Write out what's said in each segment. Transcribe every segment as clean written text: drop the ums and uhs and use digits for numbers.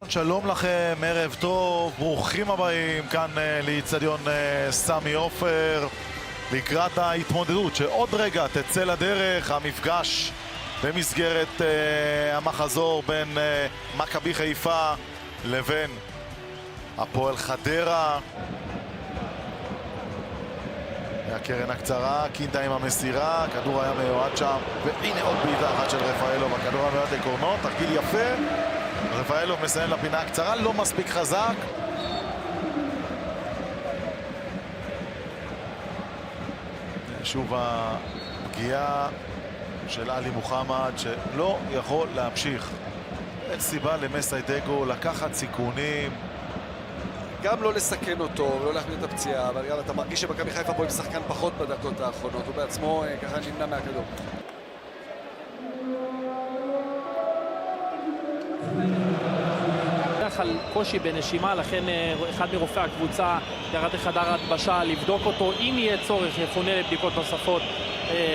שלום לכם, ערב טוב, ברוכים הבאים כאן לאצטדיון סמי עופר לקראת ההתמודדות שעוד רגע תצא לדרך, המפגש במסגרת המחזור בין מכבי חיפה לבין הפועל חדרה. הקרן הקצרה, קינדה עם המסירה, הכדור היה מיועד שם, והנה עוד בעיטה אחת של רפאלוב, הכדור היה מיועד לקורנות, תרגיל יפה. רפאלוב מסיים לפינה הקצרה, לא מספיק חזק. שוב הפגיעה של עלי מוחמד שלא יכול להמשיך. אין סיבה למסיידגו לקחת סיכונים. גם לא לסכן אותו, לא להחמיר את הפציעה, אבל גם אתה מרגיש שמכבי חיפה פה עם שחקן פחות בדקות האחרונות, הוא בעצמו ככה נמנע מהכדור. בדרך כלל קושי בנשימה, לכן אחד מרופאי הקבוצה ירד לחדר ההלבשה לבדוק אותו, אם יהיה צורך יפונה לבדיקות נוספות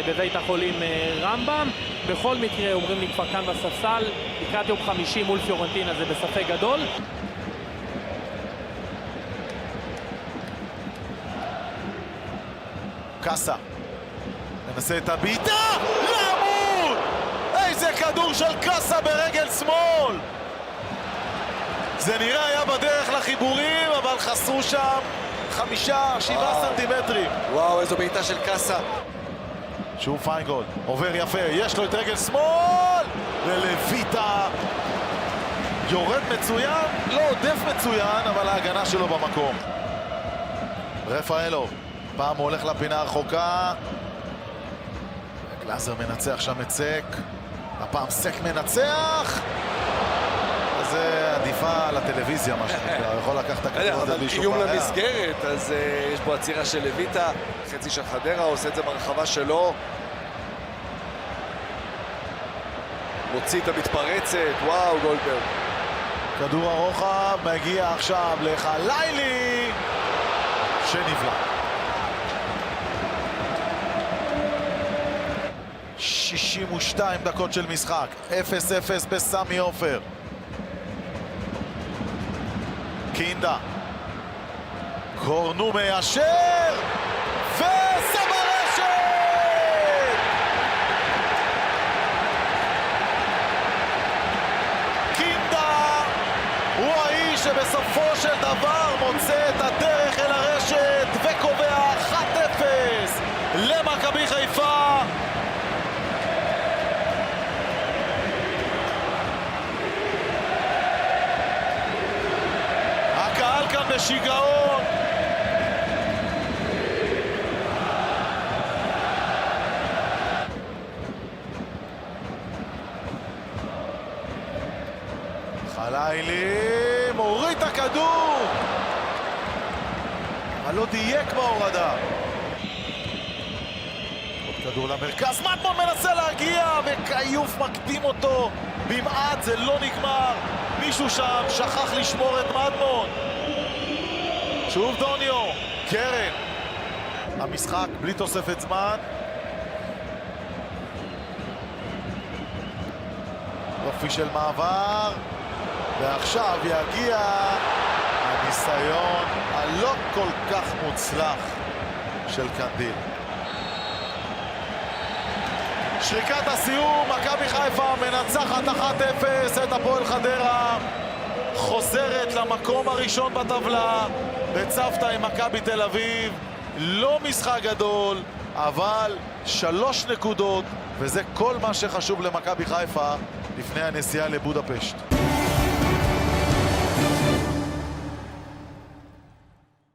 בבית החולים רמב"ם. בכל מקרה אומרים לי כבר כאן בספסל, לקראת יום חמישי מול פיורנטינה זה בספק גדול. קאסה מנסה את הבעיטה לעמוד! איזה כדור של קאסה ברגל שמאל! זה נראה היה בדרך לחיבורים, אבל חסרו שם 5-7 סנטימטרים. וואו, איזו בעיטה של קאסה. שוב פיינגולד, עובר יפה, יש לו את רגל שמאל! ולויטה יורד מצוין, לא עודף מצוין, אבל ההגנה שלו במקום. רפאלוב, פעם הוא הולך לפינה הרחוקה. גלאזר מנצח שם את סק. הפעם סק מנצח. זה עדיפה לטלוויזיה, מה שנקרא. הוא יכול לקחת את הכדור הזה בלי שום בעיה. איום למסגרת, אז יש פה עצירה של לויטה. חצי של חדרה, עושה את זה ברחבה שלו. מוציא את המתפרצת. וואו, גולדברג. כדור הרוחב מגיע עכשיו לחלילי שנבלע. 62 דקות של משחק, 0-0 בסמי עופר. קינדה, קורנו מיישר, ושם ברשת! קינדה הוא האיש שבסופו של דבר מוצא את הדרך אל הרשת וקובע 1-0 למכבי חיפה. הקהל כאן בשיגעון. חלילי מוריד את הכדור, אבל לא דייק בהורדה. עוד כדור למרכז, מדמון מנסה להגיע וקיוף מקדים אותו במעט, זה לא נגמר. מישהו שם שכח לשמור את מדמון. שוב דוניו, קרן. המשחק בלי תוספת זמן. יופי של מעבר. ועכשיו יגיע הניסיון הלא כל כך מוצלח של קנדיל. שריקת הסיום, מכבי חיפה מנצחת 1-0 את הפועל חדרה, חוזרת למקום הראשון בטבלה בצוותא עם מכבי תל אביב. לא משחק גדול, אבל 3 נקודות, וזה כל מה שחשוב למכבי חיפה לפני הנסיעה לבודפשט.